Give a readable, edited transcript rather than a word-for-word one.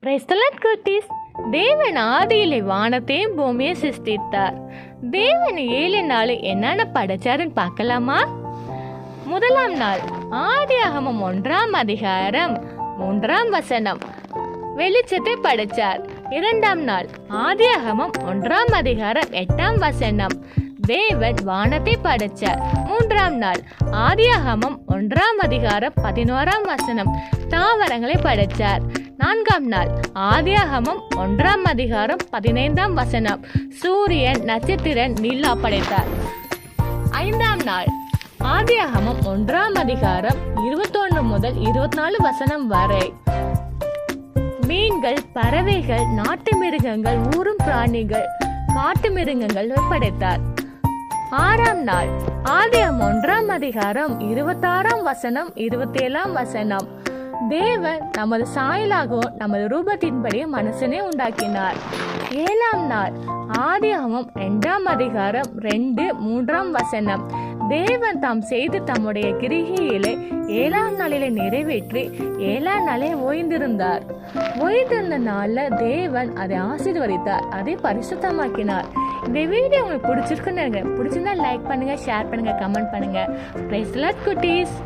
Praise the Lord குட்டீஸ். தேவன் ஆதியிலே வானத்தையும் பூமியை சிருஷ்டித்தார். தேவன் 7 நாள் என்னென்ன படைச்சாருன்னு பார்க்கலாமா? முதலாம் நாள் ஆதியாகமம் 1ஆம் அதிகாரம் 3ஆம் வசனம் வெளிச்சத்தை படைச்சார். 2ஆம் நாள் ஆதியாகமம் 1ஆம் அதிகாரம் 8ஆம் வசனம் தேவன் வானத்தை படைச்சார். 3ஆம் நாள் ஆதியாகமம் 1ஆம் அதிகாரம் 11ஆம் வசனம் தாவரங்களை படைச்சார். 4ஆம் நாள் ஆதியாகமம் 1ஆம் அதிகாரம் 15ஆம் வசனம் சூரியன், நட்சத்திரன், நிலா படைத்தார். 5ஆம் நாள் ஆதியாகமம் 1ஆம் அதிகாரம் 21 முதல் 24 வசனம் வரை மீன்கள், பறவைகள், நாட்டு மிருகங்கள், ஊரும் பிராணிகள், காட்டு மிருகங்கள் படைத்தார். 6ஆம் நாள் ஆதியாகமம் 1ஆம் அதிகாரம் 26ஆம் வசனம் 27ஆம் வசனம் தேவன் நமது சாயலாகவும் நமது ரூபத்தின்படியே மனுஷனை உண்டாக்கினார். 7ஆம் நாள் ஆதியாகமம் 2ஆம் அதிகாரம் 2, 3ஆம் வசனம் தேவன் தாம் செய்து தம்முடைய கிரிகையிலே 7ஆம் நாளிலே நிறைவேற்றி 7ஆம் நாளே ஓய்ந்திருந்தார். ஓய்ந்திருந்த நாள்ல தேவன் அதை ஆசீர்வதித்தார், அதை பரிசுத்தமாக்கினார். இந்த வீடியோ உங்களுக்கு பிடிச்சிருக்குன்னு பிடிச்சிருந்தா லைக் பண்ணுங்க, ஷேர் பண்ணுங்க, கமெண்ட் பண்ணுங்க. பிரைஸ் தி லார்ட் குட்டீஸ்.